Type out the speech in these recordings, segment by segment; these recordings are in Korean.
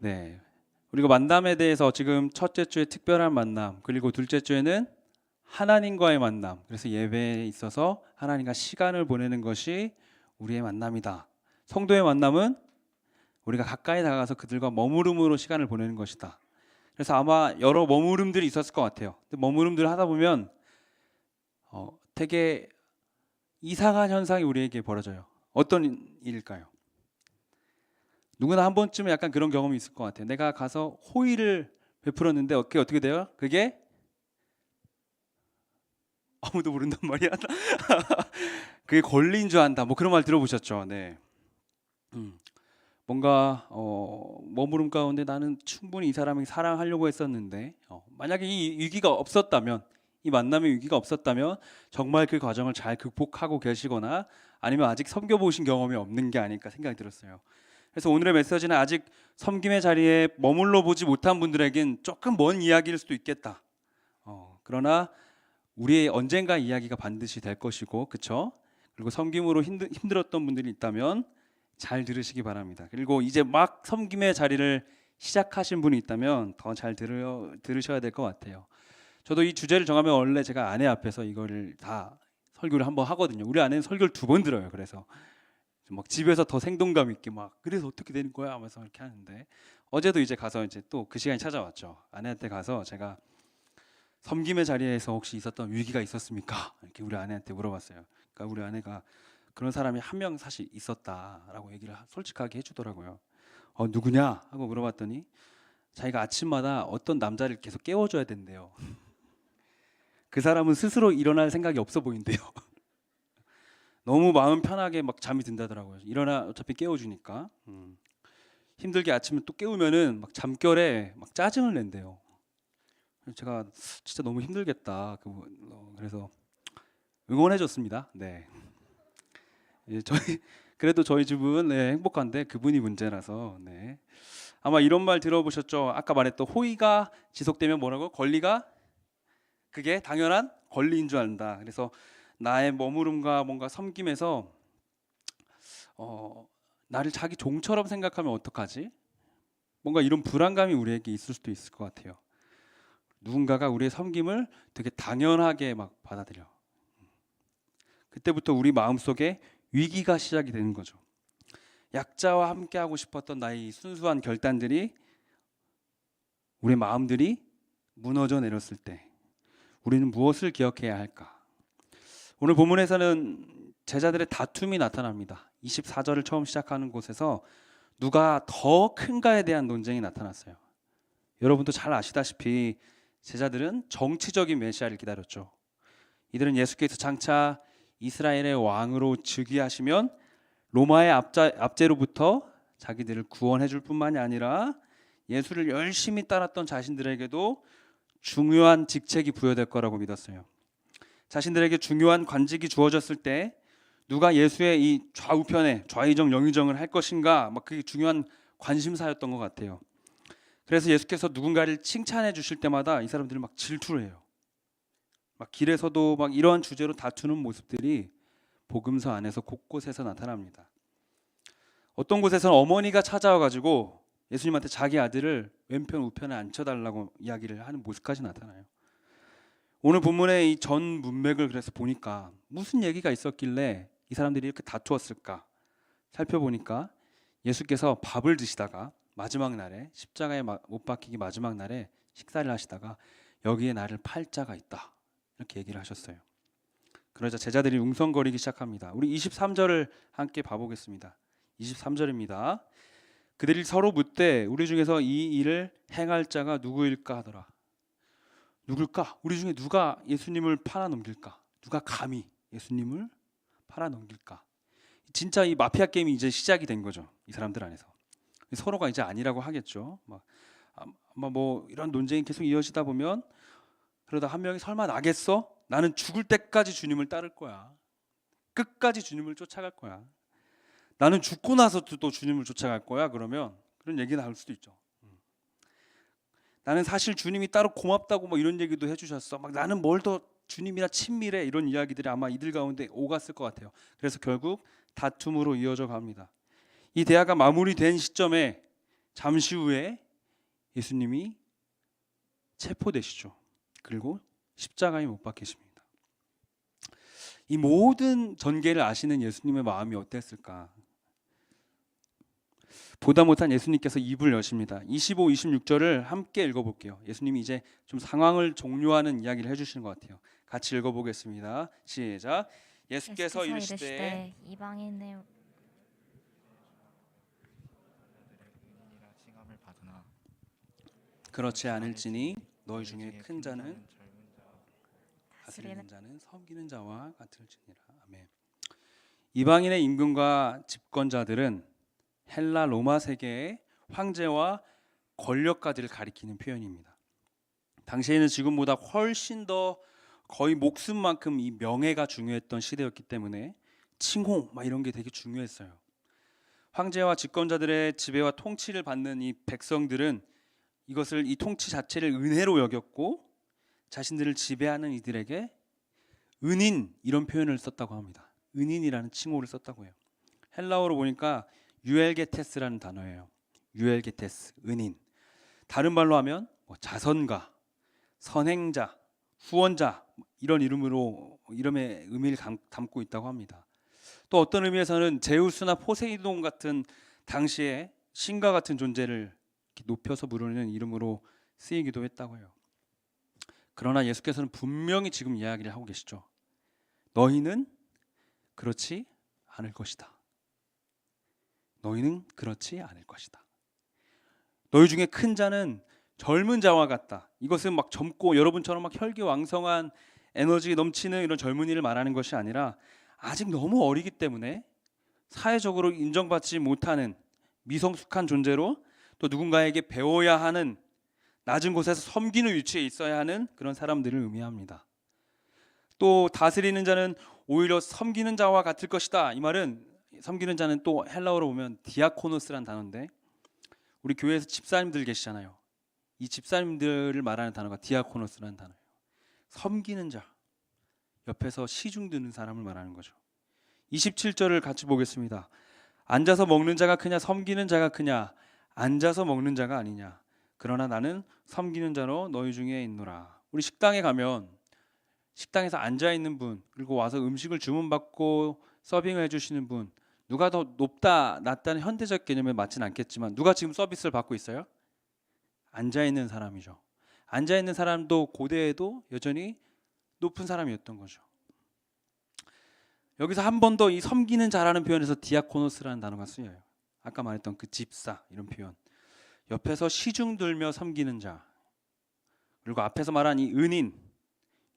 네. 우리가 만남에 대해서 지금 첫째 주에 특별한 만남, 그리고 둘째 주에는 하나님과의 만남. 그래서 예배에 있어서 하나님과 시간을 보내는 것이 우리의 만남이다. 성도의 만남은 우리가 가까이 다가가서 그들과 머무름으로 시간을 보내는 것이다. 그래서 아마 여러 머무름들이 있었을 것 같아요. 근데 머무름들 하다 보면 되게 이상한 현상이 우리에게 벌어져요. 어떤 일일까요? 누구나 한 번쯤은 약간 그런 경험이 있을 것 같아요. 내가 가서 호의를 베풀었는데 그게 어떻게 돼요? 그게 아무도 모른단 말이야. 그게 권리인 줄 안다. 뭐 그런 말 들어보셨죠? 네. 음, 뭔가 머무름 가운데 나는 충분히 이 사람을 사랑하려고 했었는데 만약에 이 위기가 없었다면, 이 만남의 위기가 없었다면 정말 그 과정을 잘 극복하고 계시거나 아니면 아직 섬겨보신 경험이 없는 게 아닐까 생각이 들었어요. 그래서 오늘의 메시지는 아직 섬김의 자리에 머물러 보지 못한 분들에겐 조금 먼 이야기일 수도 있겠다. 그러나 우리의 언젠가 이야기가 반드시 될 것이고, 그렇죠? 그리고 섬김으로 힘들었던 분들이 있다면 잘 들으시기 바랍니다. 그리고 이제 막 섬김의 자리를 시작하신 분이 있다면 더 잘 들으셔야 될 것 같아요. 저도 이 주제를 정하면 원래 제가 아내 앞에서 이거를 다 설교를 한번 하거든요. 우리 아내는 설교를 2번 들어요. 그래서 막 집에서 더 생동감 있게 막 그래서 어떻게 되는 거야 하면서 이렇게 하는데, 어제도 이제 가서 이제 또 그 시간이 찾아왔죠. 아내한테 가서 제가 섬김의 자리에서 혹시 있었던 위기가 있었습니까? 이렇게 우리 아내한테 물어봤어요. 그러니까 우리 아내가 그런 사람이 한 명 사실 있었다라고 얘기를 솔직하게 해주더라고요. 누구냐 하고 물어봤더니 자기가 아침마다 어떤 남자를 계속 깨워줘야 된대요. 그 사람은 스스로 일어날 생각이 없어 보인대요. 너무 마음 편하게 막 잠이 든다더라고요. 일어나 어차피 깨워주니까. 힘들게 아침에 또 깨우면은 막 잠결에 막 짜증을 낸대요. 제가 진짜 너무 힘들겠다. 그래서 응원해줬습니다. 네. 저희 그래도 저희 집은 네, 행복한데 그분이 문제라서. 네. 아마 이런 말 들어보셨죠? 아까 말했던 호의가 지속되면 뭐라고? 권리가 그게 당연한 권리인 줄 안다. 그래서 나의 머무름과 뭔가 섬김에서 나를 자기 종처럼 생각하면 어떡하지? 뭔가 이런 불안감이 우리에게 있을 수도 있을 것 같아요. 누군가가 우리의 섬김을 되게 당연하게 막 받아들여. 그때부터 우리 마음속에 위기가 시작이 되는 거죠. 약자와 함께하고 싶었던 나의 순수한 결단들이, 우리 마음들이 무너져 내렸을 때 우리는 무엇을 기억해야 할까? 오늘 본문에서는 제자들의 다툼이 나타납니다. 24절을 처음 시작하는 곳에서 누가 더 큰가에 대한 논쟁이 나타났어요. 여러분도 잘 아시다시피 제자들은 정치적인 메시아를 기다렸죠. 이들은 예수께서 장차 이스라엘의 왕으로 즉위하시면 로마의 압제로부터 자기들을 구원해 줄 뿐만이 아니라 예수를 열심히 따랐던 자신들에게도 중요한 직책이 부여될 거라고 믿었어요. 자신들에게 중요한 관직이 주어졌을 때 누가 예수의 이 좌우편에 좌의정 영의정을 할 것인가, 막 그게 중요한 관심사였던 것 같아요. 그래서 예수께서 누군가를 칭찬해 주실 때마다 이 사람들이 막 질투를 해요. 막 길에서도 막 이러한 주제로 다투는 모습들이 복음서 안에서 곳곳에서 나타납니다. 어떤 곳에서는 어머니가 찾아와 가지고 예수님한테 자기 아들을 왼편 우편에 앉혀달라고 이야기를 하는 모습까지 나타나요. 오늘 본문의 이 전 문맥을 그래서 보니까 무슨 얘기가 있었길래 이 사람들이 이렇게 다투었을까 살펴보니까, 예수께서 밥을 드시다가 마지막 날에 십자가에 못 박히기 마지막 날에 식사를 하시다가 여기에 나를 팔 자가 있다 이렇게 얘기를 하셨어요. 그러자 제자들이 웅성거리기 시작합니다. 우리 23절을 함께 봐보겠습니다. 23절입니다. 그들이 서로 묻되 우리 중에서 이 일을 행할 자가 누구일까 하더라. 누굴까? 우리 중에 누가 예수님을 팔아넘길까? 누가 감히 예수님을 팔아넘길까? 진짜 이 마피아 게임이 이제 시작이 된 거죠. 이 사람들 안에서. 서로가 이제 아니라고 하겠죠. 아마 뭐 이런 논쟁이 계속 이어지다 보면 그러다 한 명이 설마 나겠어? 나는 죽을 때까지 주님을 따를 거야. 끝까지 주님을 쫓아갈 거야. 나는 죽고 나서도 또 주님을 쫓아갈 거야. 그러면 그런 얘기 나올 수도 있죠. 나는 사실 주님이 따로 고맙다고 뭐 이런 얘기도 해주셨어. 막 나는 뭘 더 주님이나 친밀해, 이런 이야기들이 아마 이들 가운데 오갔을 것 같아요. 그래서 결국 다툼으로 이어져 갑니다. 이 대화가 마무리된 시점에 잠시 후에 예수님이 체포되시죠. 그리고 십자가에 못 박히십니다. 이 모든 전개를 아시는 예수님의 마음이 어땠을까? 보다 못한 예수님께서 입을 여십니다. 25, 26절을 함께 읽어볼게요. 예수님이 이제 좀 상황을 종료하는 이야기를 해주시는 것 같아요. 같이 읽어보겠습니다. 시작. 예수께서 이르시되 이방인의 그렇지 않을지니 너희 중에 큰 자는 다스리는 자는 섬기는 자와 같을지니라. 아멘. 이방인의 임금과 집권자들은 헬라 로마 세계의 황제와 권력가들을 가리키는 표현입니다. 당시에는 지금보다 훨씬 더 거의 목숨만큼 이 명예가 중요했던 시대였기 때문에 칭호 막 이런 게 되게 중요했어요. 황제와 집권자들의 지배와 통치를 받는 이 백성들은 이것을 이 통치 자체를 은혜로 여겼고 자신들을 지배하는 이들에게 은인 이런 표현을 썼다고 합니다. 은인이라는 칭호를 썼다고 해요. 헬라어로 보니까 유엘게테스라는 단어예요. 유엘게테스, 은인. 다른 말로 하면 자선가, 선행자, 후원자 이런 이름의 의미를 담고 있다고 합니다. 또 어떤 의미에서는 제우스나 포세이돈 같은 당시의 신과 같은 존재를 높여서 부르는 이름으로 쓰이기도 했다고 해요. 그러나 예수께서는 분명히 지금 이야기를 하고 계시죠. 너희는 그렇지 않을 것이다. 너희는 그렇지 않을 것이다. 너희 중에 큰 자는 젊은 자와 같다. 이것은 막 젊고 여러분처럼 막 혈기왕성한 에너지 넘치는 이런 젊은이를 말하는 것이 아니라 아직 너무 어리기 때문에 사회적으로 인정받지 못하는 미성숙한 존재로 또 누군가에게 배워야 하는 낮은 곳에서 섬기는 위치에 있어야 하는 그런 사람들을 의미합니다. 또 다스리는 자는 오히려 섬기는 자와 같을 것이다. 이 말은 섬기는 자는 또 헬라어로 보면 디아코노스란 단어인데 우리 교회에서 집사님들 계시잖아요. 이 집사님들을 말하는 단어가 디아코노스라는 단어예요. 섬기는 자, 옆에서 시중 드는 사람을 말하는 거죠. 27절을 같이 보겠습니다. 앉아서 먹는 자가 크냐 섬기는 자가 크냐 앉아서 먹는 자가 아니냐 그러나 나는 섬기는 자로 너희 중에 있노라. 우리 식당에 가면 식당에서 앉아있는 분 그리고 와서 음식을 주문받고 서빙을 해주시는 분 누가 더 높다 낮다는 현대적 개념에 맞진 않겠지만 누가 지금 서비스를 받고 있어요? 앉아있는 사람이죠. 앉아있는 사람도 고대에도 여전히 높은 사람이었던 거죠. 여기서 한 번 더 이 섬기는 자라는 표현에서 디아코노스라는 단어가 쓰여요. 아까 말했던 그 집사 이런 표현. 옆에서 시중 들며 섬기는 자 그리고 앞에서 말한 이 은인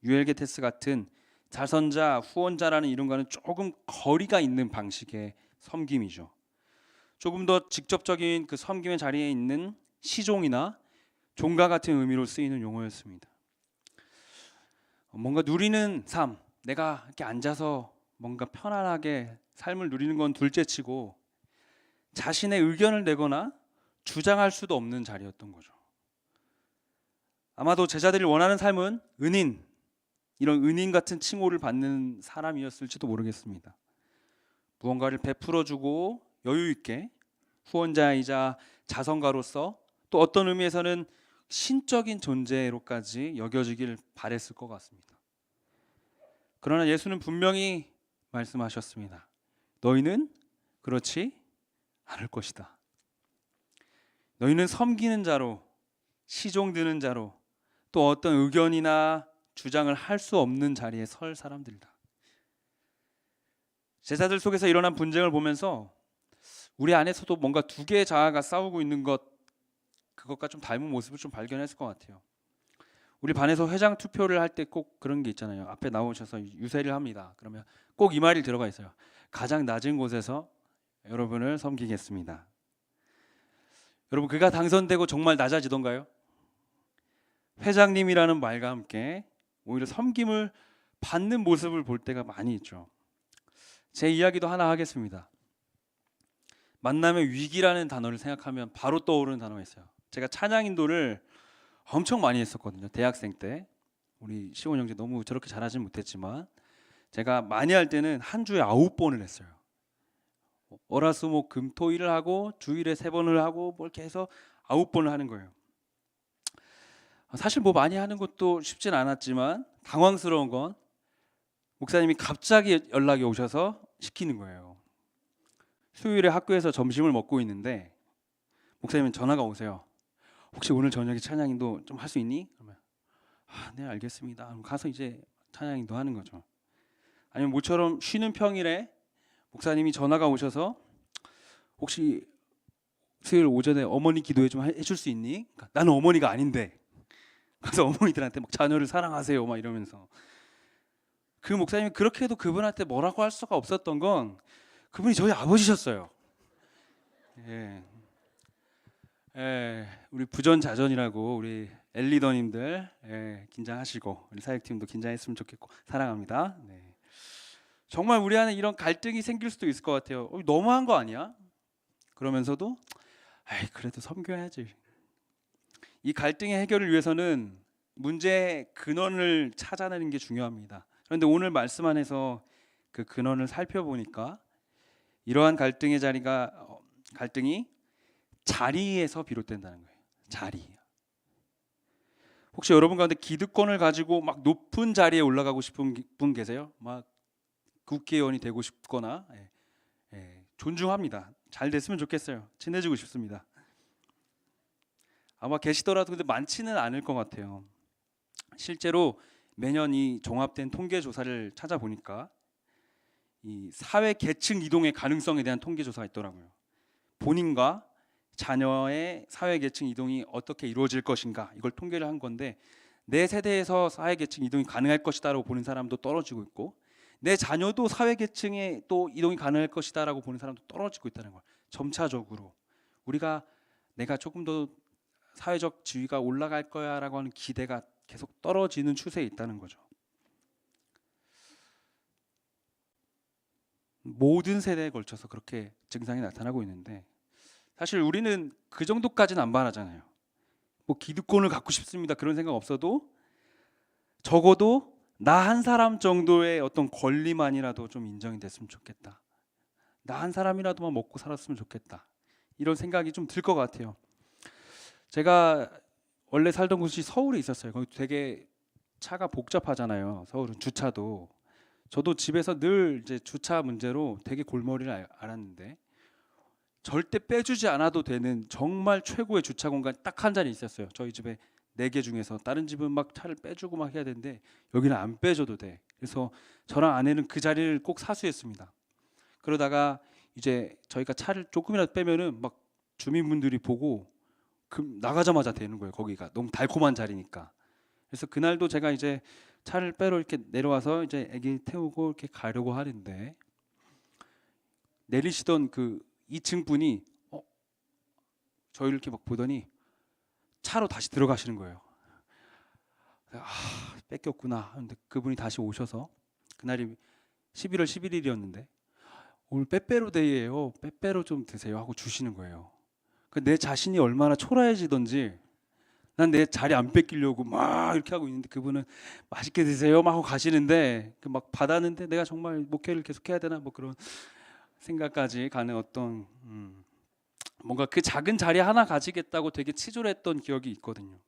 유엘게테스 같은 자선자 후원자라는 이름과는 조금 거리가 있는 방식의 섬김이죠. 조금 더 직접적인 그 섬김의 자리에 있는 시종이나 종가 같은 의미로 쓰이는 용어였습니다. 뭔가 누리는 삶, 내가 이렇게 앉아서 뭔가 편안하게 삶을 누리는 건 둘째치고 자신의 의견을 내거나 주장할 수도 없는 자리였던 거죠. 아마도 제자들이 원하는 삶은 은인, 이런 은인 같은 칭호를 받는 사람이었을지도 모르겠습니다. 무언가를 베풀어주고 여유 있게 후원자이자 자선가로서 또 어떤 의미에서는 신적인 존재로까지 여겨지길 바랬을 것 같습니다. 그러나 예수는 분명히 말씀하셨습니다. 너희는 그렇지 않을 것이다. 너희는 섬기는 자로 시종 드는 자로 또 어떤 의견이나 주장을 할 수 없는 자리에 설 사람들이다. 제자들 속에서 일어난 분쟁을 보면서 우리 안에서도 뭔가 두 개의 자아가 싸우고 있는 그것과 좀 닮은 모습을 좀 발견했을 것 같아요. 우리 반에서 회장 투표를 할 때 꼭 그런 게 있잖아요. 앞에 나오셔서 유세를 합니다. 그러면 꼭 이 말이 들어가 있어요. 가장 낮은 곳에서 여러분을 섬기겠습니다. 여러분 그가 당선되고 정말 낮아지던가요? 회장님이라는 말과 함께 오히려 섬김을 받는 모습을 볼 때가 많이 있죠. 제 이야기도 하나 하겠습니다. 만남의 위기라는 단어를 생각하면 바로 떠오르는 단어가 있어요. 제가 찬양 인도를 엄청 많이 했었거든요. 대학생 때. 우리 시원 형제 너무 저렇게 잘하진 못했지만 제가 많이 할 때는 한 주에 9번을 했어요. 월화수목금토일을 하고 주일에 3번을 하고 뭐 이렇게 해서 9번을 하는 거예요. 사실 뭐 많이 하는 것도 쉽진 않았지만 당황스러운 건 목사님이 갑자기 연락이 오셔서 시키는 거예요. 수요일에 학교에서 점심을 먹고 있는데 목사님은 전화가 오세요. 혹시 오늘 저녁에 찬양인도 좀 할 수 있니? 그러면 네 알겠습니다. 그럼 가서 이제 찬양인도 하는 거죠. 아니면 모처럼 쉬는 평일에 목사님이 전화가 오셔서 혹시 수요일 오전에 어머니 기도회 좀 해줄 수 있니? 그러니까 나는 어머니가 아닌데 가서 어머니들한테 막 자녀를 사랑하세요 막 이러면서 그 목사님이 그렇게 해도 그분한테 뭐라고 할 수가 없었던 건 그분이 저희 아버지셨어요. 예. 우리 부전자전이라고 우리 엘리더님들 긴장하시고 우리 사역팀도 긴장했으면 좋겠고 사랑합니다. 네. 정말 우리 안에 이런 갈등이 생길 수도 있을 것 같아요. 너무한 거 아니야? 그러면서도 그래도 섬겨야지. 이 갈등의 해결을 위해서는 문제의 근원을 찾아내는 게 중요합니다. 그런데 오늘 말씀 안에서 그 근원을 살펴보니까 이러한 갈등이 자리에서 비롯된다는 거예요. 자리. 혹시 여러분 가운데 기득권을 가지고 막 높은 자리에 올라가고 싶은 분 계세요? 막 국회의원이 되고 싶거나 존중합니다. 잘 됐으면 좋겠어요. 친해지고 싶습니다. 아마 계시더라도 근데 많지는 않을 것 같아요. 실제로 매년 이 종합된 통계 조사를 찾아보니까 이 사회 계층 이동의 가능성에 대한 통계 조사가 있더라고요. 본인과 자녀의 사회 계층 이동이 어떻게 이루어질 것인가 이걸 통계를 한 건데 내 세대에서 사회 계층 이동이 가능할 것이다라고 보는 사람도 떨어지고 있고 내 자녀도 사회 계층에 또 이동이 가능할 것이다라고 보는 사람도 떨어지고 있다는 걸 점차적으로 내가 조금 더 사회적 지위가 올라갈 거야라고 하는 기대가 계속 떨어지는 추세에 있다는 거죠. 모든 세대에 걸쳐서 그렇게 증상이 나타나고 있는데 사실 우리는 그 정도까지는 안 바라잖아요. 뭐 기득권을 갖고 싶습니다 그런 생각 없어도 적어도 나 한 사람 정도의 어떤 권리만이라도 좀 인정이 됐으면 좋겠다. 나 한 사람이라도만 먹고 살았으면 좋겠다. 이런 생각이 좀 들 것 같아요. 제가 원래 살던 곳이 서울에 있었어요. 거기 되게 차가 복잡하잖아요. 서울은 주차도. 저도 집에서 늘 이제 주차 문제로 되게 골머리를 앓았는데 절대 빼주지 않아도 되는 정말 최고의 주차 공간 딱 한 자리 있었어요. 저희 집에 4개 중에서 다른 집은 막 차를 빼주고 막 해야 되는데 여기는 안 빼줘도 돼. 그래서 저랑 아내는 그 자리를 꼭 사수했습니다. 그러다가 이제 저희가 차를 조금이라도 빼면은 막 주민분들이 보고 나가자마자 되는 거예요. 거기가 너무 달콤한 자리니까. 그래서 그날도 제가 이제 차를 빼러 이렇게 내려와서 이제 아기 태우고 이렇게 가려고 하는데 내리시던 그 2층 분이 저희를 이렇게 막 보더니 차로 다시 들어가시는 거예요. 뺏겼구나. 근데 그분이 다시 오셔서 그날이 11월 11일이었는데 오늘 빼빼로 데이예요. 빼빼로 좀 드세요 하고 주시는 거예요. 내 자신이 얼마나 초라해지던지 난 내 자리 안 뺏기려고 막 이렇게 하고 있는데 그분은 맛있게 드세요 막 하고 가시는데 막 받았는데 내가 정말 목회를 계속 해야 되나 뭐 그런 생각까지 가는 어떤 뭔가 그 작은 자리 하나 가지겠다고 되게 치졸했던 기억이 있거든요.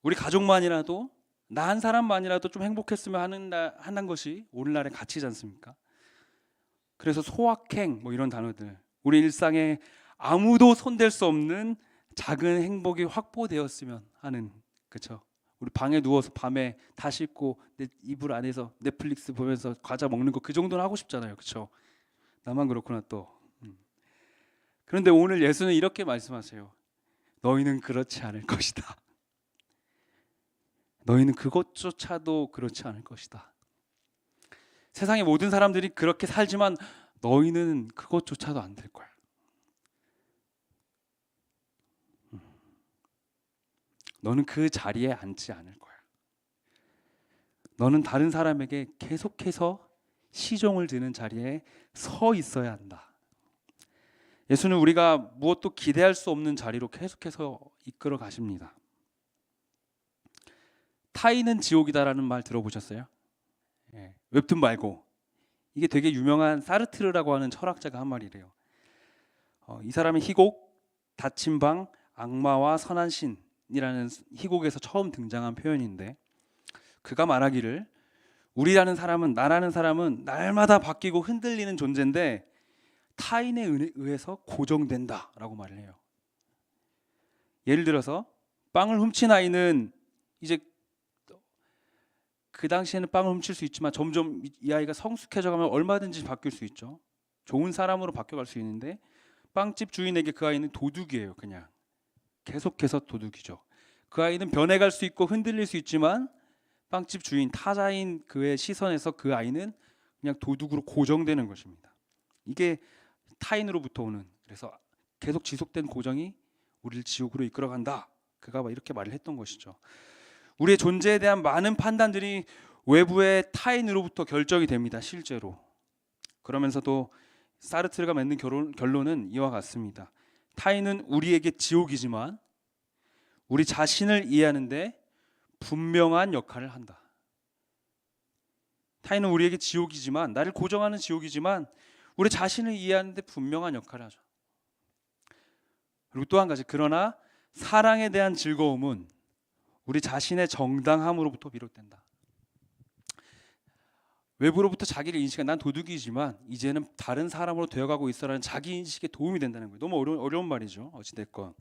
우리 가족만이라도 나 한 사람만이라도 좀 행복했으면 하는 것이 오늘날의 가치지 않습니까? 그래서 소확행 뭐 이런 단어들 우리 일상에 아무도 손댈 수 없는 작은 행복이 확보되었으면 하는 그렇죠. 우리 방에 누워서 밤에 다 씻고 내 이불 안에서 넷플릭스 보면서 과자 먹는 거 그 정도는 하고 싶잖아요. 그렇죠? 나만 그렇구나 또. 그런데 오늘 예수는 이렇게 말씀하세요. 너희는 그렇지 않을 것이다. 너희는 그것조차도 그렇지 않을 것이다. 세상의 모든 사람들이 그렇게 살지만 너희는 그것조차도 안 될 거야. 너는 그 자리에 앉지 않을 거야. 너는 다른 사람에게 계속해서 시종을 드는 자리에 서 있어야 한다. 예수는 우리가 무엇도 기대할 수 없는 자리로 계속해서 이끌어 가십니다. 타인은 지옥이다라는 말 들어보셨어요? 웹툰 말고 이게 되게 유명한 사르트르라고 하는 철학자가 한 말이래요. 이 사람의 희곡 닫힌 방 악마와 선한 신이라는 희곡에서 처음 등장한 표현인데, 그가 말하기를 우리라는 사람은, 나라는 사람은 날마다 바뀌고 흔들리는 존재인데 타인에 의해서 고정된다라고 말을 해요. 예를 들어서 빵을 훔친 아이는 이제 그 당시에는 빵을 훔칠 수 있지만 점점 이 아이가 성숙해져 가면 얼마든지 바뀔 수 있죠. 좋은 사람으로 바뀌어갈 수 있는데 빵집 주인에게 그 아이는 도둑이에요. 그냥 계속해서 도둑이죠. 그 아이는 변해갈 수 있고 흔들릴 수 있지만 빵집 주인, 타자인 그의 시선에서 그 아이는 그냥 도둑으로 고정되는 것입니다. 이게 타인으로부터 오는, 그래서 계속 지속된 고정이 우리를 지옥으로 이끌어간다. 그가 이렇게 말을 했던 것이죠. 우리의 존재에 대한 많은 판단들이 외부의 타인으로부터 결정이 됩니다. 실제로. 그러면서도 사르트르가 맺는 결론은 이와 같습니다. 타인은 우리에게 지옥이지만 우리 자신을 이해하는데 분명한 역할을 한다. 타인은 우리에게 지옥이지만, 나를 고정하는 지옥이지만 우리 자신을 이해하는데 분명한 역할을 하죠. 그리고 또 한 가지, 그러나 사랑에 대한 즐거움은 우리 자신의 정당함으로부터 비롯된다. 외부로부터 자기를 인식한, 난 도둑이지만 이제는 다른 사람으로 되어가고 있어라는 자기 인식에 도움이 된다는 거예요. 너무 어려운 말이죠. 어찌됐건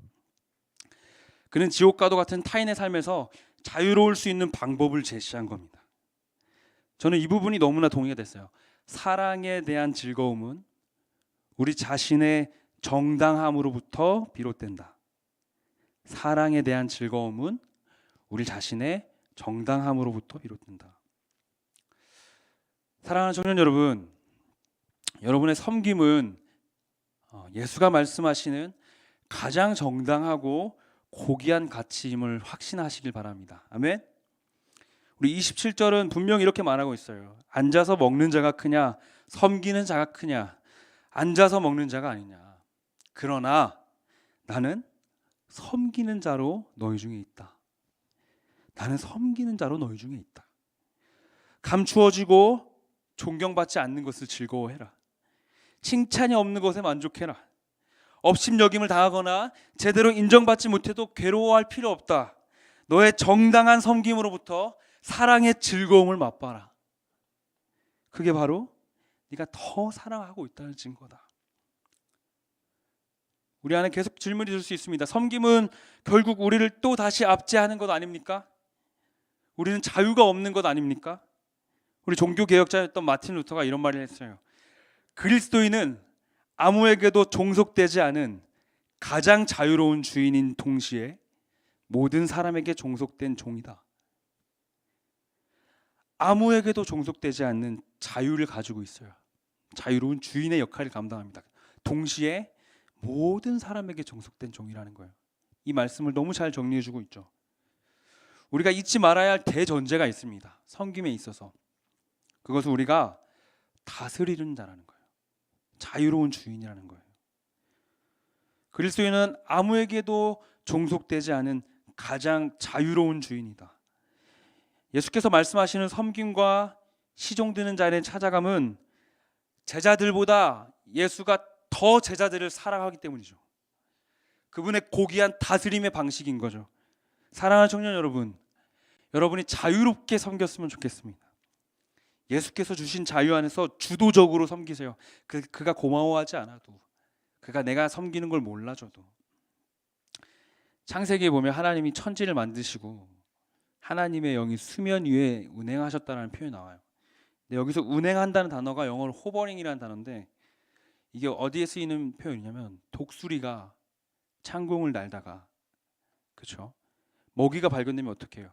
그는 지옥과도 같은 타인의 삶에서 자유로울 수 있는 방법을 제시한 겁니다. 저는 이 부분이 너무나 동의가 됐어요. 사랑에 대한 즐거움은 우리 자신의 정당함으로부터 비롯된다. 사랑에 대한 즐거움은 우리 자신의 정당함으로부터 비롯된다. 사랑하는 청년 여러분, 여러분의 섬김은 예수가 말씀하시는 가장 정당하고 고귀한 가치임을 확신하시길 바랍니다. 아멘. 우리 27절은 분명히 이렇게 말하고 있어요. 앉아서 먹는 자가 크냐, 섬기는 자가 크냐, 앉아서 먹는 자가 아니냐. 그러나 나는 섬기는 자로 너희 중에 있다. 나는 섬기는 자로 너희 중에 있다. 감추어지고 존경받지 않는 것을 즐거워해라. 칭찬이 없는 것에 만족해라. 업신여김을 당하거나 제대로 인정받지 못해도 괴로워할 필요 없다. 너의 정당한 섬김으로부터 사랑의 즐거움을 맛봐라. 그게 바로 네가 더 사랑하고 있다는 증거다. 우리 안에 계속 질문이 들 수 있습니다. 섬김은 결국 우리를 또 다시 압제하는 것 아닙니까? 우리는 자유가 없는 것 아닙니까? 우리 종교개혁자였던 마틴 루터가 이런 말을 했어요. 그리스도인은 아무에게도 종속되지 않은 가장 자유로운 주인인 동시에 모든 사람에게 종속된 종이다. 아무에게도 종속되지 않는 자유를 가지고 있어요. 자유로운 주인의 역할을 감당합니다. 동시에 모든 사람에게 종속된 종이라는 거예요. 이 말씀을 너무 잘 정리해주고 있죠. 우리가 잊지 말아야 할 대전제가 있습니다. 섬김에 있어서. 그것은 우리가 다스리는 자라는 거예요. 자유로운 주인이라는 거예요. 그리스도인은 아무에게도 종속되지 않은 가장 자유로운 주인이다. 예수께서 말씀하시는 섬김과 시종드는 자의 찾아감은 제자들보다 예수가 더 제자들을 사랑하기 때문이죠. 그분의 고귀한 다스림의 방식인 거죠. 사랑하는 청년 여러분, 여러분이 자유롭게 섬겼으면 좋겠습니다. 예수께서 주신 자유 안에서 주도적으로 섬기세요. 그가 고마워하지 않아도, 그가 내가 섬기는 걸 몰라줘도. 창세기에 보면 하나님이 천지를 만드시고 하나님의 영이 수면 위에 운행하셨다는 표현이 나와요. 근데 여기서 운행한다는 단어가 영어로 호버링이라는 단어인데, 이게 어디에 쓰이는 표현이냐면 독수리가 창공을 날다가, 그렇죠? 먹이가 발견되면 어떻게 해요?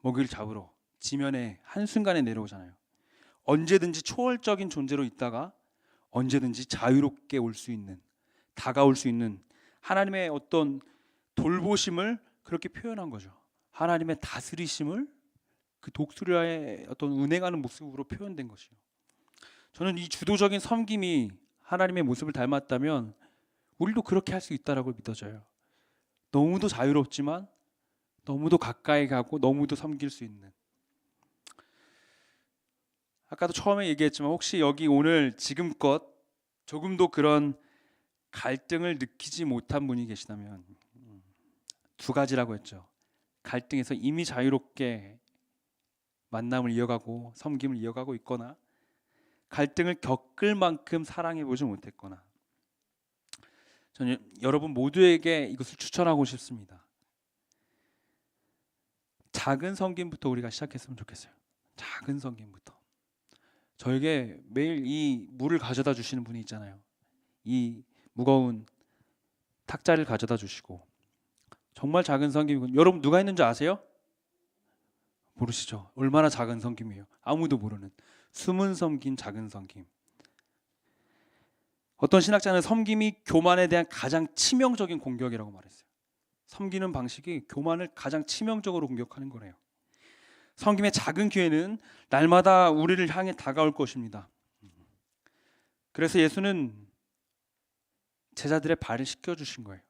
먹이를 잡으러 지면에 한순간에 내려오잖아요. 언제든지 초월적인 존재로 있다가 언제든지 자유롭게 올 수 있는, 다가올 수 있는 하나님의 어떤 돌보심을 그렇게 표현한 거죠. 하나님의 다스리심을 그 독수리의 어떤 운행하는 모습으로 표현된 것이요. 저는 이 주도적인 섬김이 하나님의 모습을 닮았다면 우리도 그렇게 할 수 있다라고 믿어져요. 너무도 자유롭지만 너무도 가까이 가고 너무도 섬길 수 있는. 아까도 처음에 얘기했지만 혹시 여기 오늘 지금껏 조금도 그런 갈등을 느끼지 못한 분이 계시다면 두 가지라고 했죠. 갈등에서 이미 자유롭게 만남을 이어가고 섬김을 이어가고 있거나 갈등을 겪을 만큼 사랑해 보지 못했거나. 저는 여러분 모두에게 이것을 추천하고 싶습니다. 작은 섬김부터 우리가 시작했으면 좋겠어요. 작은 섬김부터. 저에게 매일 이 물을 가져다 주시는 분이 있잖아요. 이 무거운 탁자를 가져다 주시고 정말 작은 섬김이군. 여러분 누가 있는지 아세요? 모르시죠? 얼마나 작은 섬김이에요. 아무도 모르는 숨은 섬김, 작은 섬김. 어떤 신학자는 섬김이 교만에 대한 가장 치명적인 공격이라고 말했어요. 섬기는 방식이 교만을 가장 치명적으로 공격하는 거래요. 섬김의 작은 기회는 날마다 우리를 향해 다가올 것입니다. 그래서 예수는 제자들의 발을 씻겨주신 거예요.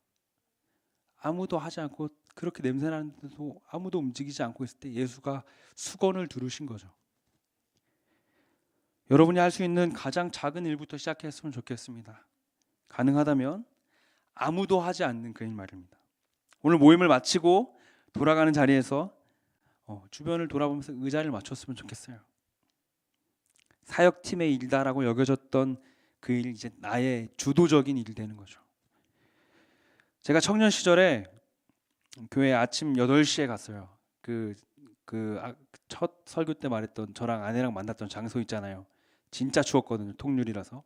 아무도 하지 않고 그렇게 냄새나는데도 아무도 움직이지 않고 있을 때 예수가 수건을 두르신 거죠. 여러분이 할 수 있는 가장 작은 일부터 시작했으면 좋겠습니다. 가능하다면 아무도 하지 않는 그 일 말입니다. 오늘 모임을 마치고 돌아가는 자리에서 주변을 돌아보면서 의자를 맞췄으면 좋겠어요. 사역팀의 일다라고 여겨졌던 그 일 이제 나의 주도적인 일이 되는 거죠. 제가 청년 시절에 교회 아침 8시에 갔어요. 첫 설교 때 말했던 저랑 아내랑 만났던 장소 있잖아요. 진짜 추웠거든요. 통유리라서.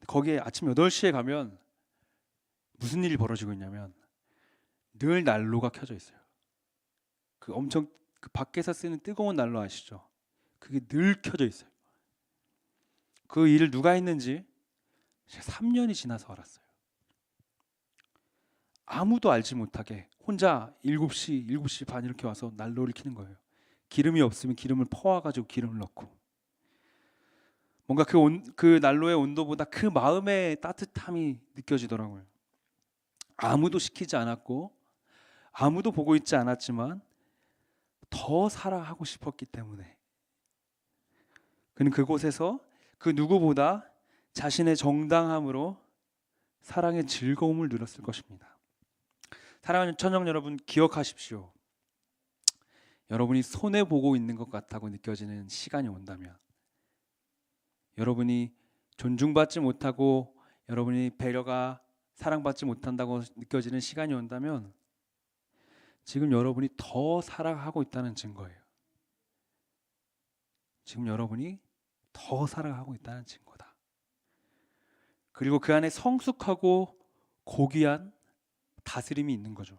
거기에 아침 8시에 가면 무슨 일이 벌어지고 있냐면 늘 난로가 켜져 있어요. 그 엄청 그 밖에서 쓰는 뜨거운 난로 아시죠? 그게 늘 켜져 있어요. 그 일을 누가 했는지 3년이 지나서 알았어요. 아무도 알지 못하게 혼자 7시 반 이렇게 와서 난로를 켜는 거예요. 기름이 없으면 기름을 퍼와가지고 기름을 넣고 뭔가 그 난로의 온도보다 그 마음의 따뜻함이 느껴지더라고요. 아무도 시키지 않았고 아무도 보고 있지 않았지만 더 사랑하고 싶었기 때문에 그는 그곳에서 그 누구보다 자신의 정당함으로 사랑의 즐거움을 누렸을 것입니다. 사랑하는 천정 여러분, 기억하십시오. 여러분이 손해보고 있는 것 같다고 느껴지는 시간이 온다면, 여러분이 존중받지 못하고 여러분이 배려가 사랑받지 못한다고 느껴지는 시간이 온다면 지금 여러분이 더 사랑하고 있다는 증거예요. 지금 여러분이 더 사랑하고 있다는 증거다. 그리고 그 안에 성숙하고 고귀한 다스림이 있는 거죠.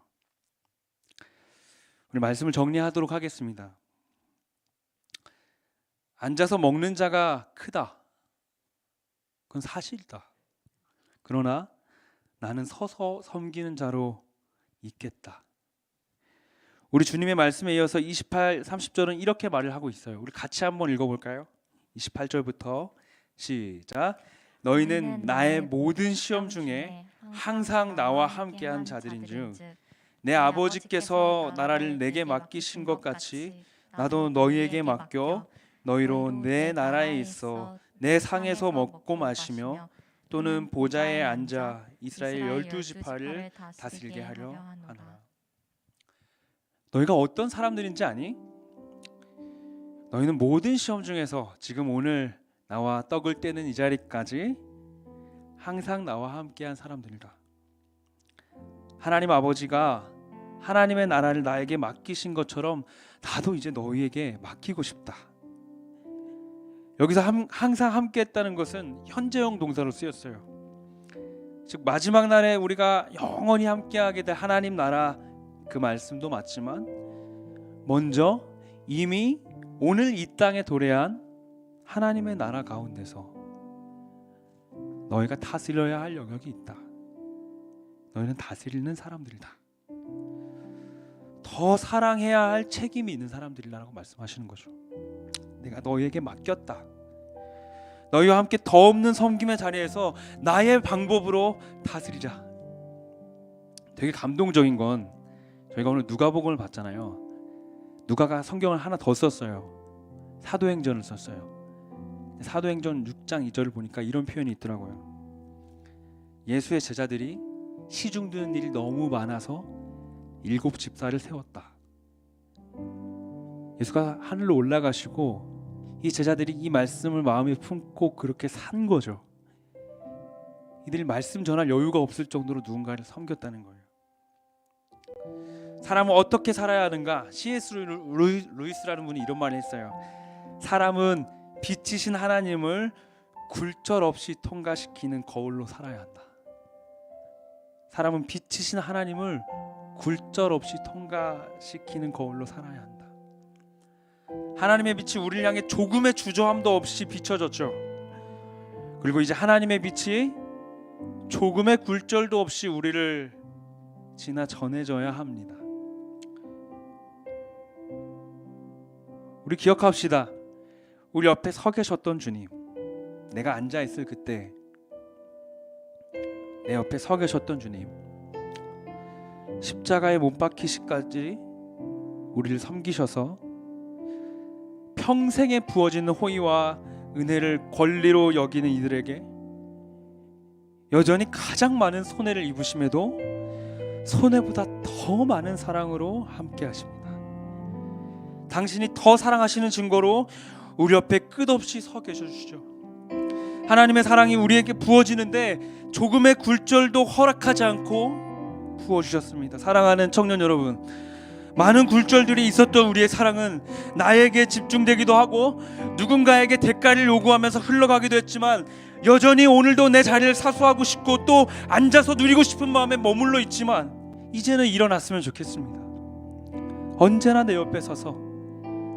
우리 말씀을 정리하도록 하겠습니다. 앉아서 먹는 자가 크다. 그건 사실이다. 그러나 나는 서서 섬기는 자로 있겠다. 우리 주님의 말씀에 이어서 28, 30절은 이렇게 말을 하고 있어요. 우리 같이 한번 읽어볼까요? 28절부터 시작. 너희는 나의 모든 시험 중에 항상 나와 함께한 자들인즉 내 아버지께서 나라를 내게 맡기신 것 같이 나도 너희에게 맡겨 너희로 내 나라에 있어 내 상에서 먹고 마시며 또는 보좌에 앉아 이스라엘 12지파를 다스리게 하려 하노라. 너희가 어떤 사람들인지 아니? 너희는 모든 시험 중에서 지금 오늘 나와 떡을 떼는 이 자리까지 항상 나와 함께한 사람들이다. 하나님 아버지가 하나님의 나라를 나에게 맡기신 것처럼 나도 이제 너희에게 맡기고 싶다. 여기서 항상 함께했다는 것은 현재형 동사로 쓰였어요. 즉 마지막 날에 우리가 영원히 함께하게 될 하나님 나라 그 말씀도 맞지만 먼저 이미 오늘 이 땅에 도래한 하나님의 나라 가운데서 너희가 다스려야 할 영역이 있다. 너희는 다스리는 사람들이다. 더 사랑해야 할 책임이 있는 사람들이라고 말씀하시는 거죠. 내가 너희에게 맡겼다. 너희와 함께 더 없는 섬김의 자리에서 나의 방법으로 다스리자. 되게 감동적인 건 저희가 오늘 누가복음을 봤잖아요. 누가가 성경을 하나 더 썼어요. 사도행전을 썼어요. 사도행전 6장 2절을 보니까 이런 표현이 있더라고요. 예수의 제자들이 시중 드는 일이 너무 많아서 7 집사를 세웠다. 예수가 하늘로 올라가시고 이 제자들이 이 말씀을 마음에 품고 그렇게 산 거죠. 이들이 말씀 전할 여유가 없을 정도로 누군가를 섬겼다는 거예요. 사람은 어떻게 살아야 하는가? C.S. 루이스라는 분이 이런 말을 했어요. 사람은 빛이신 하나님을 굴절 없이 통과시키는 거울로 살아야 한다. 사람은 빛이신 하나님을 굴절 없이 통과시키는 거울로 살아야 한다. 하나님의 빛이 우리를 향해 조금의 주저함도 없이 비춰졌죠. 그리고 이제 하나님의 빛이 조금의 굴절도 없이 우리를 지나 전해져야 합니다. 우리 기억합시다. 우리 옆에 서 계셨던 주님, 내가 앉아있을 그때 내 옆에 서 계셨던 주님, 십자가에 못 박히시까지 우리를 섬기셔서 평생에 부어지는 호의와 은혜를 권리로 여기는 이들에게 여전히 가장 많은 손해를 입으심에도 손해보다 더 많은 사랑으로 함께 하십니다. 당신이 더 사랑하시는 증거로 우리 옆에 끝없이 서 계셔주시죠. 하나님의 사랑이 우리에게 부어지는데 조금의 굴절도 허락하지 않고 부어주셨습니다. 사랑하는 청년 여러분, 많은 굴절들이 있었던 우리의 사랑은 나에게 집중되기도 하고 누군가에게 대가를 요구하면서 흘러가기도 했지만 여전히 오늘도 내 자리를 사수하고 싶고 또 앉아서 누리고 싶은 마음에 머물러 있지만 이제는 일어났으면 좋겠습니다. 언제나 내 옆에 서서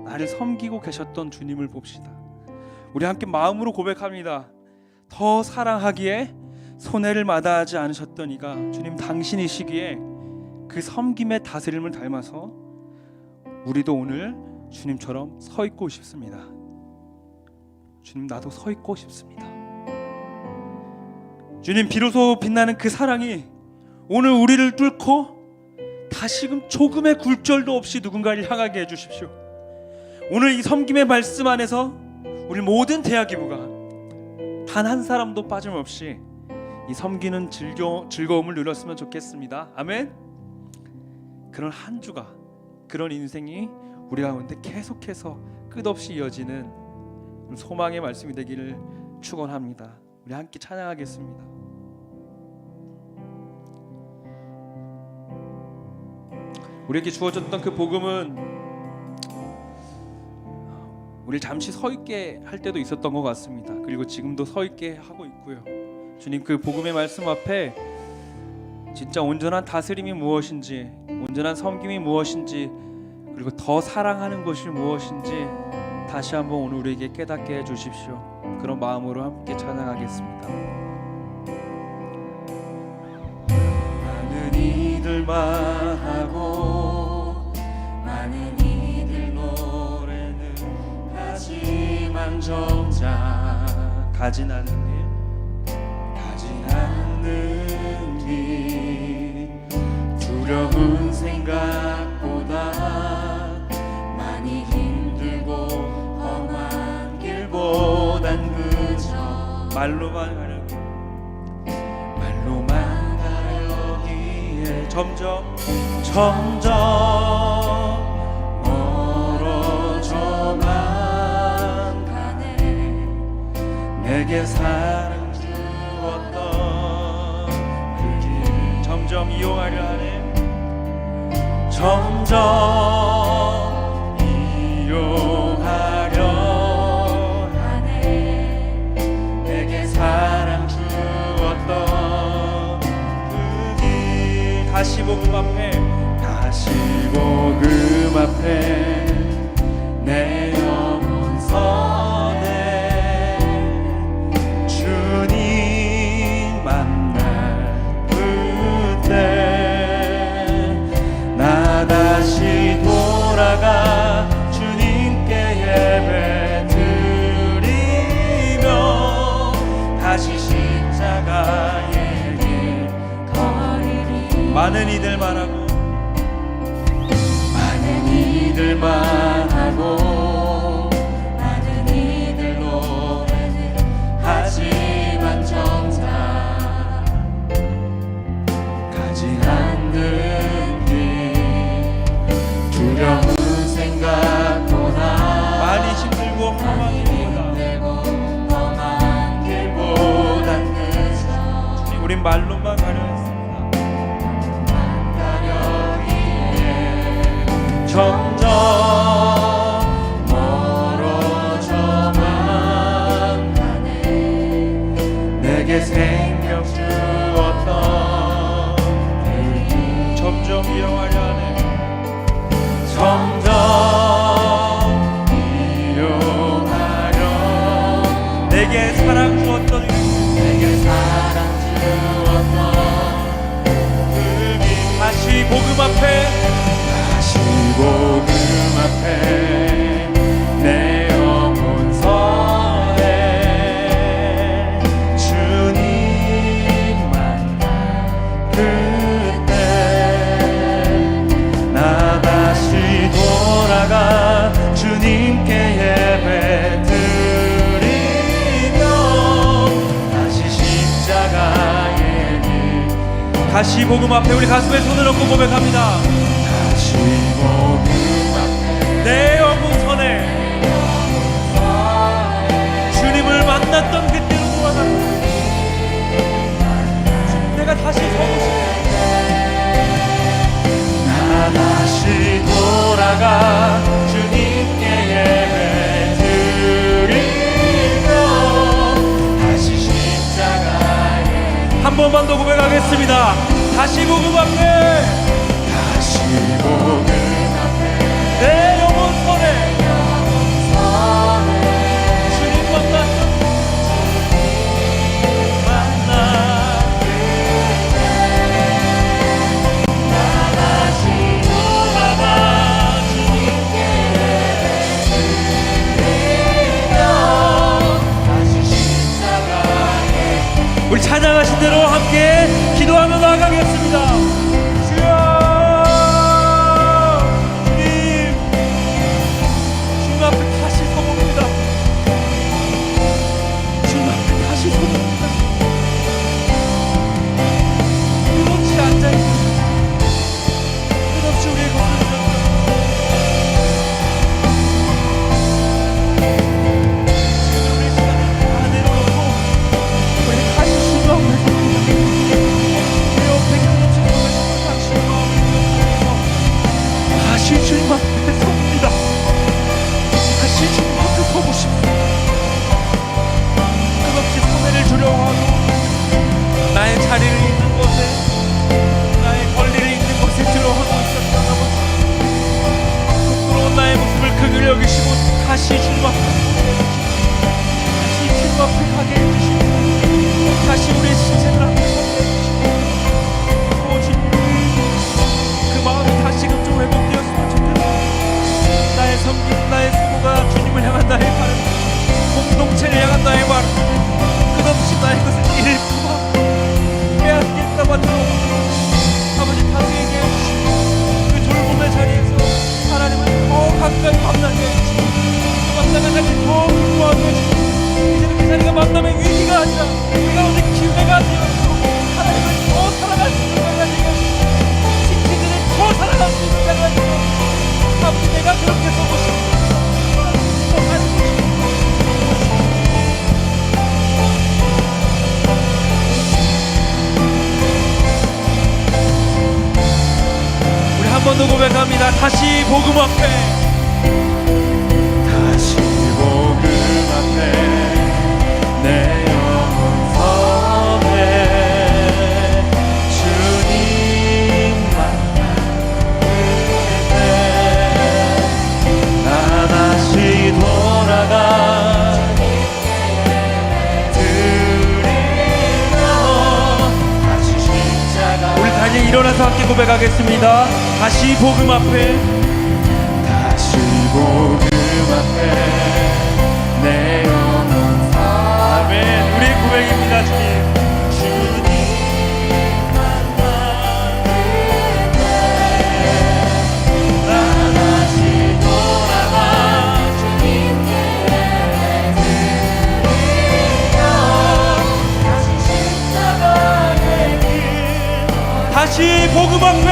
나를 섬기고 계셨던 주님을 봅시다. 우리 함께 마음으로 고백합니다. 더 사랑하기에 손해를 마다하지 않으셨던 이가 주님 당신이시기에 그 섬김의 다스림을 닮아서 우리도 오늘 주님처럼 서 있고 싶습니다. 주님, 나도 서 있고 싶습니다. 주님, 비로소 빛나는 그 사랑이 오늘 우리를 뚫고 다시금 조금의 굴절도 없이 누군가를 향하게 해주십시오. 오늘 이 섬김의 말씀 안에서 우리 모든 대학기부가 단 한 사람도 빠짐없이 이 섬기는 즐거움을 누렸으면 좋겠습니다. 아멘. 그런 한 주가, 그런 인생이 우리 가운데 계속해서 끝없이 이어지는 소망의 말씀이 되기를 축원합니다. 우리 함께 찬양하겠습니다. 우리에게 주어졌던 그 복음은 우리를 잠시 서 있게 할 때도 있었던 것 같습니다. 그리고 지금도 서 있게 하고 있고요. 주님, 그 복음의 말씀 앞에 진짜 온전한 다스림이 무엇인지, 온전한 섬김이 무엇인지, 그리고 더 사랑하는 것이 무엇인지 다시 한번 오늘 우리에게 깨닫게 해주십시오. 그런 마음으로 함께 찬양하겠습니다. 많은 이들만 하고 많은 이들 노래는 하지만 정작 가진 않는 길 두려운 생각보다 많이 힘들고 험한 길보단 그저 말로만 가려기에 점점 멀어져만 가네. 내게 사랑 점점 이용하려 하네. 점점 이용하려 하네. 내게 사랑 주었던 그 길. 다시 복음 앞에 내 영혼 선해. 주님 만날 나 다시 돌아가 주님께 예배 드리며 다시 십자가의 길 걸으리. 많은 이들 말하고 많은 우리는 말로만 가려 했습니다. 점점 멀어져만 가네. 내게 생명 주었던 점점 이용하려 하네. 점점 이용하려 내게 사랑 주었던 내게 사랑 주었던 그기 다시 복음 앞에 다시 복음 앞에 내 영혼 서해 주님 만나 그때 나 다시 돌아가 주님께 예배 드리며 다시 십자가에 다시 복음 앞에 우리 가슴에 손을 얹고 고백합니다. 다시 복음 앞에 내 영혼선에 주님을 만났던 그때로 돌아가 내가 다시 서고 싶네. 나 다시 돌아가 주님께 예배 드리며 다시 십자가에 한 번만 더 고백하겠습니다. 다시 복음 앞에 다시 복음 앞에 내 영혼선에 주님 만났던 나 다시 돌아가 주님께 드리며 다시 십자가에 우리 찬양하신 대로 함께 기도하며 나아가겠습니다. 주여 주님 앞에 다시 서봅니다. 주님 앞에 다시 서봅니다. 끝없이 앉아있고 끝없이 우리의 것을 지금 우리 시간을 다 내려놓고 우리 다시 주님 앞에 다시 주님 앞에 섭니다. 다시 주님 앞에 서고 싶습니다. 끝없이 손해를 두려워하고 나의 자리를 있는 곳에 나의 권리를 있는 곳에 들어오고 있었던 아버지 부끄러운 나의 모습을 극을 여기시고 다시 주님 앞에 다시 주님 앞에 가게 해주시고 다시 우리의 신세를 앞에 서게 해주시고 오직 그 마음이 다시금 좀 회복되었으면 좋겠다. 나의 섬김, 나의 수고가 주님을 향한 나의 바람, 공동체를 향한 나의 바람, 끝없이 나의 것을 잃고만 빼앗길까봐 두려워. 아버지 다시 얘기해 주시고 그 돌봄의 자리에서 하나님을 더 가까이 만나게 해주시고 그 만남의 자리를 더 기뻐하게 해주시고 이제는 그 자리가 만남의 위기가 아니라 우리가 오직 기회가 되었고 하나님을 더 사랑할 수 있는 자리가 되게 해주시고 더 살아갈 수 있는 자리가 있고 아버지 내가 그렇게 서고 싶습니다. 더 살고 싶습니다. 우리 한 번 더 고백합니다. 다시 복음 앞에 다시 복음 앞에 내 영혼 선에 주님 다시 돌아가 드리며 다시 십자가 우리 다시 일어나서 함께 고백하겠습니다. 다시 복음 앞에 다시 복음 앞에 내 영혼 아멘. 우리의 고백입니다. 주님 다시 복음 앞에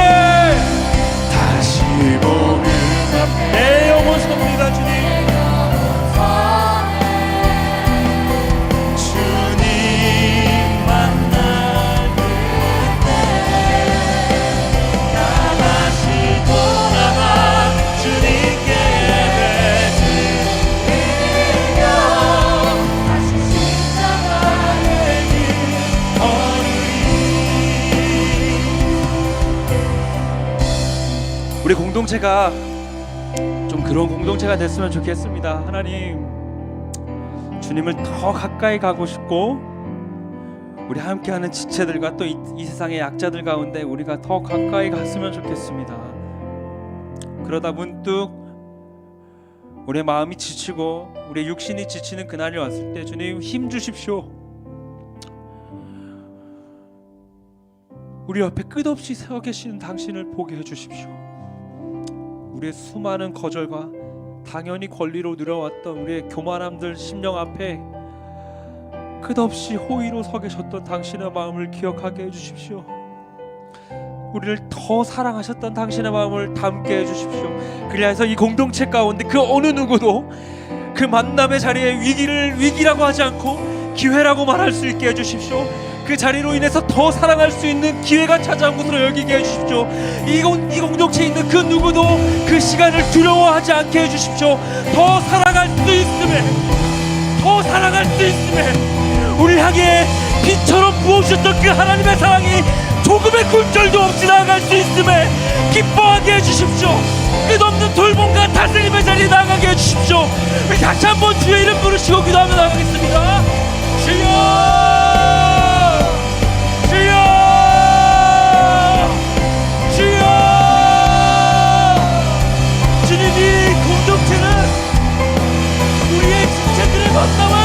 다시 복음 공동체가 좀 그런 공동체가 됐으면 좋겠습니다. 하나님, 주님을 더 가까이 가고 싶고 우리 함께하는 지체들과 또 이 세상의 약자들 가운데 우리가 더 가까이 갔으면 좋겠습니다. 그러다 문득 우리의 마음이 지치고 우리의 육신이 지치는 그날이 왔을 때 주님 힘 주십시오. 우리 옆에 끝없이 서 계시는 당신을 보게 해주십시오. 우리의 수많은 거절과 당연히 권리로 누려왔던 우리의 교만함들 심령 앞에 끝없이 호의로 서 계셨던 당신의 마음을 기억하게 해주십시오. 우리를 더 사랑하셨던 당신의 마음을 담게 해주십시오. 그래서 이 공동체 가운데 그 어느 누구도 그 만남의 자리에 위기를 위기라고 하지 않고 기회라고 말할 수 있게 해주십시오. 그 자리로 인해서 더 사랑할 수 있는 기회가 찾아온 것으로 여기게 해주십시오. 이 공동체에 있는 그 누구도 그 시간을 두려워하지 않게 해주십시오. 더 사랑할 수 있음에, 더 사랑할 수 있음에 우리 향해 빛처럼 부어주셨던 그 하나님의 사랑이 조금의 굴절도 없이 나아갈 수 있음에 기뻐하게 해주십시오. 끝없는 돌봄과 다스림의 자리에 나아가게 해주십시오. 다시 한번 주의 이름 부르시고 기도하며 나가겠습니다. 주여, 주여, 주여. 주님이 공동체는 우리의 지체들의 만남을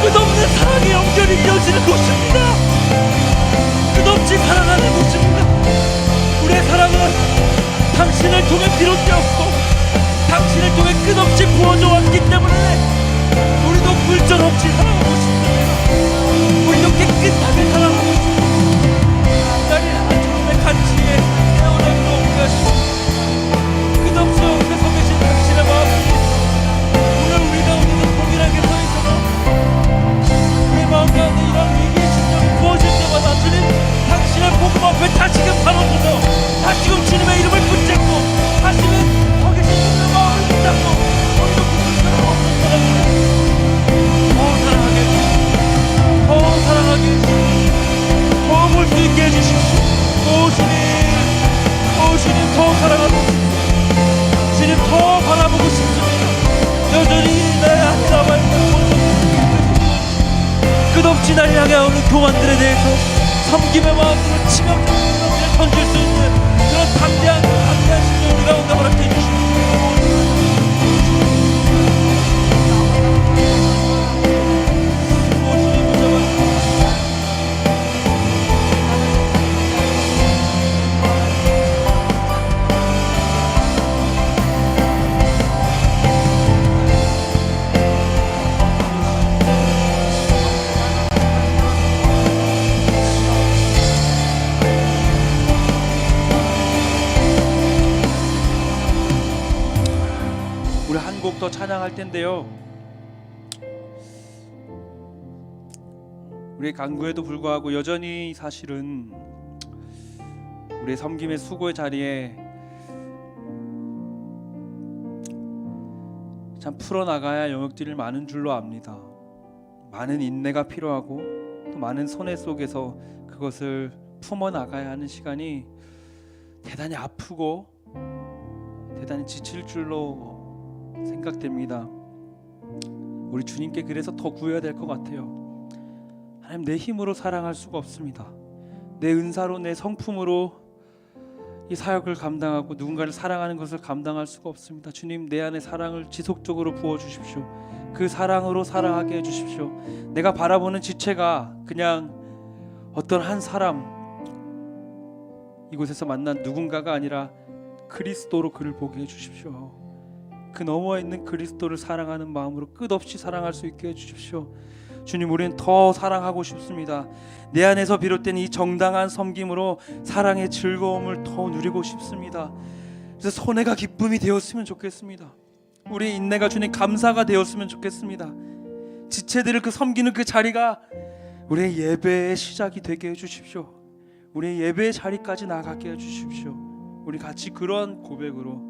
끝없는 사랑의 연결이 이어지는 곳입니다. 끝없이 사랑하는 곳입니다. 우리의 사랑은 당신을 통해 비롯되었고 당신을 통해 끝없이 부어져 왔기 때문에 우리도 굴절 없이 사랑하고 싶습니다. 우리도 깨끗하게 사랑하고 싶습니다. 나를 하나님의 간치에 태어나기로 없게 하시고 끝없이 옆에 서 계신 당신의 마음을 오늘 우리가 오늘도 동일하게 서 있어서 우리의 마음 가운데 이런 위기의 심정이 부어질 때마다 주님 당신의 복음 앞에 다시금 바로서서 다시금 주님의 이름을 붙잡고 다시금 서 계신 주님의 마음을 붙잡고 우리도 그 불편함 없는 사랑을 더 사랑하게 해주십시오. 더 사랑하게 해주십시오. 더 볼 수 있게 해주십시오. 오 주님, 오 주님 더 사랑하고 싶습니다. 주님 더 바라보고 싶습니다. 여전히 내 안에 남아있는 끝없이 날 향해 오는 교만들에 대해서 섬김의 마음으로 치명적인 것들을 던질 수 있는 그런 담대한 심령 우리 가운데 허락해 주십시오. 더 찬양할 텐데요. 우리의 간구에도 불구하고 여전히 사실은 우리의 섬김의 수고의 자리에 참 풀어나가야 할 영역들이 많은 줄로 압니다. 많은 인내가 필요하고 또 많은 손해 속에서 그것을 품어나가야 하는 시간이 대단히 아프고 대단히 지칠 줄로 생각됩니다. 우리 주님께 그래서 더 구해야 될 것 같아요. 하나님, 내 힘으로 사랑할 수가 없습니다. 내 은사로 내 성품으로 이 사역을 감당하고 누군가를 사랑하는 것을 감당할 수가 없습니다. 주님, 내 안에 사랑을 지속적으로 부어주십시오. 그 사랑으로 사랑하게 해주십시오. 내가 바라보는 지체가 그냥 어떤 한 사람, 이곳에서 만난 누군가가 아니라 그리스도로 그를 보게 해주십시오. 그 너머에 있는 그리스도를 사랑하는 마음으로 끝없이 사랑할 수 있게 해주십시오. 주님, 우리는 더 사랑하고 싶습니다. 내 안에서 비롯된 이 정당한 섬김으로 사랑의 즐거움을 더 누리고 싶습니다. 그래서 손해가 기쁨이 되었으면 좋겠습니다. 우리의 인내가 주님 감사가 되었으면 좋겠습니다. 지체들을 그 섬기는 그 자리가 우리의 예배의 시작이 되게 해주십시오. 우리의 예배의 자리까지 나가게 해주십시오. 우리 같이 그런 고백으로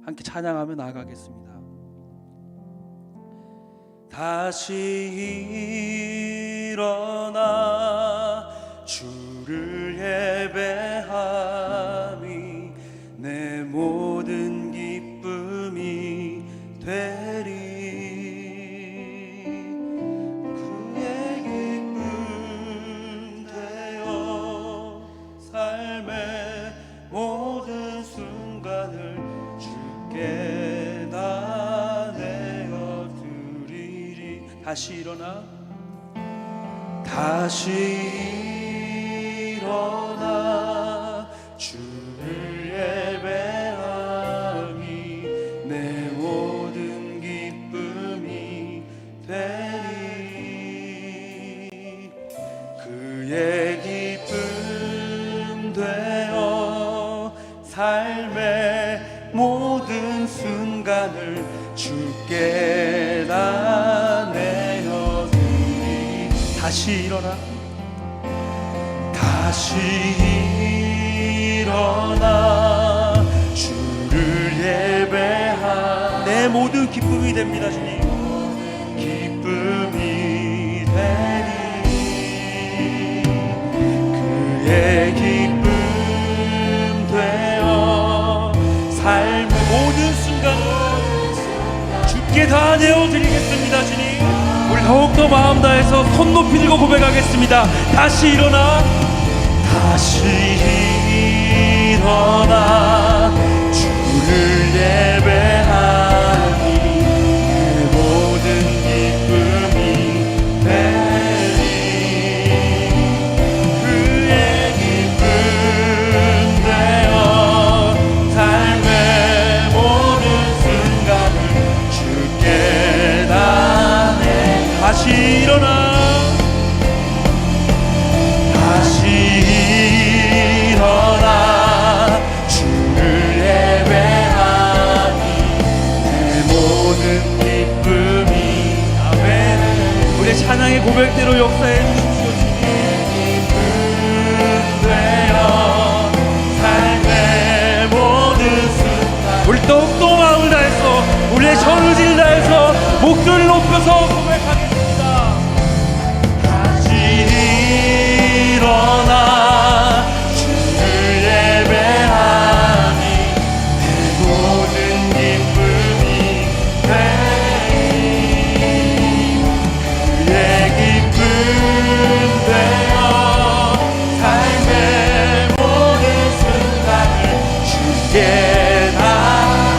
함께 찬양하며 나아가겠습니다. 다시 일어나 주를 예배함이 내 모든 기쁨이 되리. 그의 기쁨 되어 삶의 모든 순간을 주께 다 내어 드리리. 다시 일어나 주를 예배하니 내 모든 기쁨이 되리. 그의 기쁨 되어 삶의 모든 순간을 주께 다 내어드리. 다시 일어나 주를 예배하. 내 모든 기쁨이 됩니다. 주님 기쁨이 되리. 그의 기쁨 되어 삶의 모든 순간을 주께 다 내어드리겠습니다. 주님 우리 더욱더 마음 다해서 손 높이 들고 고백하겠습니다. 다시 일어나 주를 예배하니 그 모든 기쁨이 되리. 그의 기쁨 되어 삶의 모든 순간을 주께 다 내. 다시 일어나 주를 예배하니 내 모든 기쁨이. 아멘. 우리의 찬양의 고백대로 역사해 주십시오. 기쁨 되어 삶의 모든 순간 우리 더욱더 마음을 다해서 우리의 전의를 다해서 목소리를 높여서 고백하겠습니다. 다시 일어나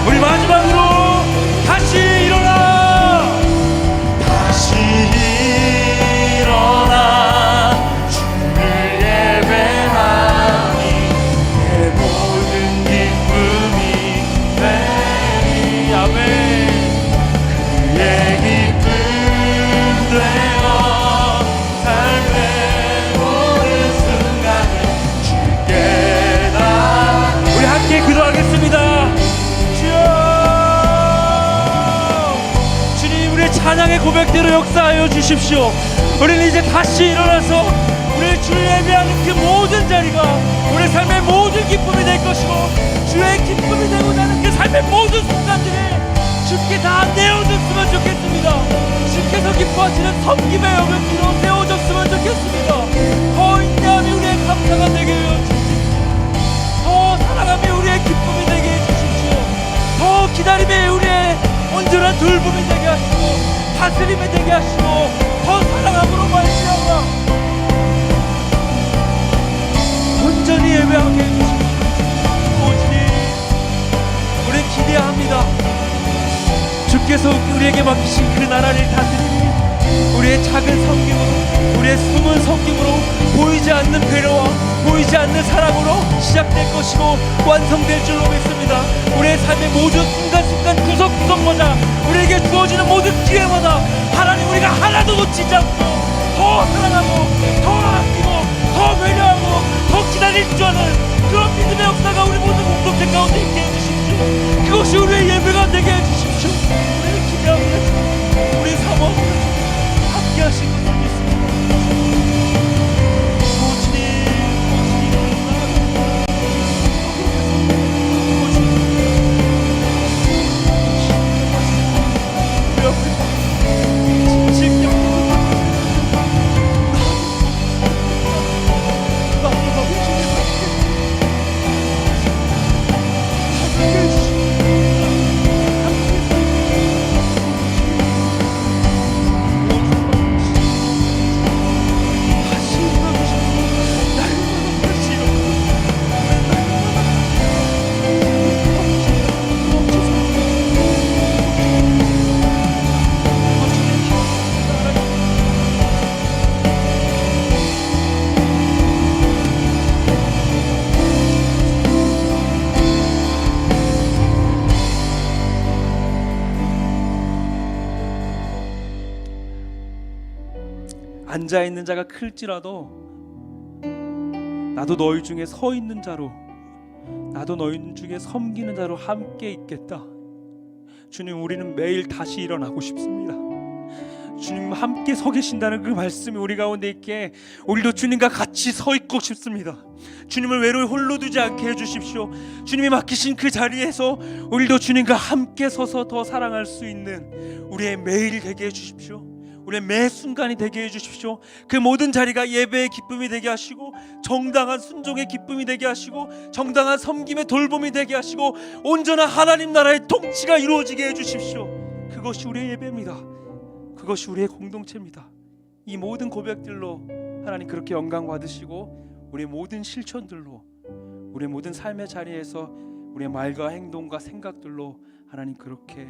우리 마지막으로 다시 일어나 주를 예배하니 내 모든 기쁨이 되리. 아멘. 그의 기쁨 되어 삶의 모든 순간을 주께 다. 우리 함께 기도하겠습니다. 찬양의 고백대로 역사하여 주십시오. 우리는 이제 다시 일어나서 우리의 주를 예배하는 그 모든 자리가 우리 삶의 모든 기쁨이 될 것이고 주의 기쁨이 되고자 하는 그 삶의 모든 순간들을 주께 다 내어줬으면 좋겠습니다. 주께서 기뻐하시는 섬김의 역을 뒤로 세워줬으면 좋겠습니다. 더 인내함이 우리의 감사가 되게 해요 주십시오. 더 사랑함이 우리의 기쁨이 되게 해주십시오. 더 기다림이 우리의 온전한 돌봄이 되게 하시고 다스림이 되게 하시고 더 사랑함으로 말미암아 온전히 예배하게 해주십시오. 오직 우리 기대합니다. 주께서 우리에게 맡기신 그 나라를 다스리니 우리의 작은 섬김으로 우리의 숨은 섬김으로 보이지 않는 배려와 보이지 않는 사랑으로 시작될 것이고 완성될 줄로 믿습니다. 우리의 삶의 모든 순간순간 구석구석마다 우리에게 주어지는 모든 기회마다 하나님 우리가 하나도 놓치지 않고 더 사랑하고 더 아끼고 더 배려하고 더 기다릴 줄 아는 그런 믿음의 역사가 우리 모든 공동체 가운데 있게 해주십시오. 그것이 우리의 예배가 되게 해주십시오. 우리를 기대합니다. 우리 사모합니다. 함께 하신 것을 믿습니다. 앉아 있는 자가 클지라도 나도 너희 중에 서 있는 자로, 나도 너희 중에 섬기는 자로 함께 있겠다. 주님, 우리는 매일 다시 일어나고 싶습니다. 주님 함께 서 계신다는 그 말씀이 우리 가운데 있게 우리도 주님과 같이 서 있고 싶습니다. 주님을 외로이 홀로 두지 않게 해주십시오. 주님이 맡기신 그 자리에서 우리도 주님과 함께 서서 더 사랑할 수 있는 우리의 매일이 되게 해주십시오. 우리의 매 순간이 되게 해주십시오. 그 모든 자리가 예배의 기쁨이 되게 하시고, 정당한 순종의 기쁨이 되게 하시고, 정당한 섬김의 돌봄이 되게 하시고, 온전한 하나님 나라의 통치가 이루어지게 해주십시오. 그것이 우리의 예배입니다. 그것이 우리의 공동체입니다. 이 모든 고백들로 하나님 그렇게 영광 받으시고, 우리의 모든 실천들로, 우리의 모든 삶의 자리에서 우리의 말과 행동과 생각들로 하나님 그렇게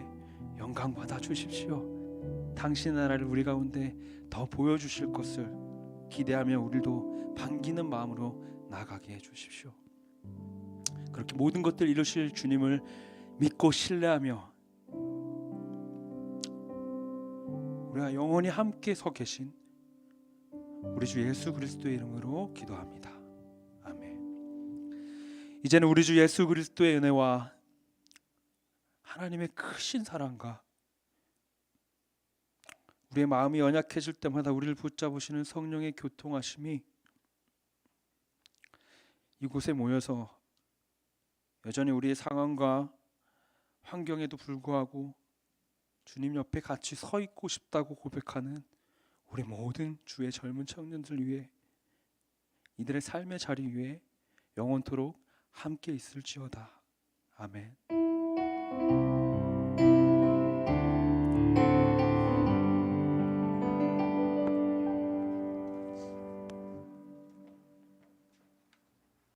영광 받아 주십시오. 당신의 나라를 우리 가운데 더 보여주실 것을 기대하며 우리도 반기는 마음으로 나아가게 해주십시오. 그렇게 모든 것들 이루실 주님을 믿고 신뢰하며 우리가 영원히 함께 서 계신 우리 주 예수 그리스도의 이름으로 기도합니다. 아멘. 이제는 우리 주 예수 그리스도의 은혜와 하나님의 크신 사랑과 우리의 마음이 연약해질 때마다 우리를 붙잡으시는 성령의 교통하심이 이곳에 모여서 여전히 우리의 상황과 환경에도 불구하고 주님 옆에 같이 서 있고 싶다고 고백하는 우리 모든 주의 젊은 청년들 위해, 이들의 삶의 자리 위에 영원토록 함께 있을지어다. 아멘.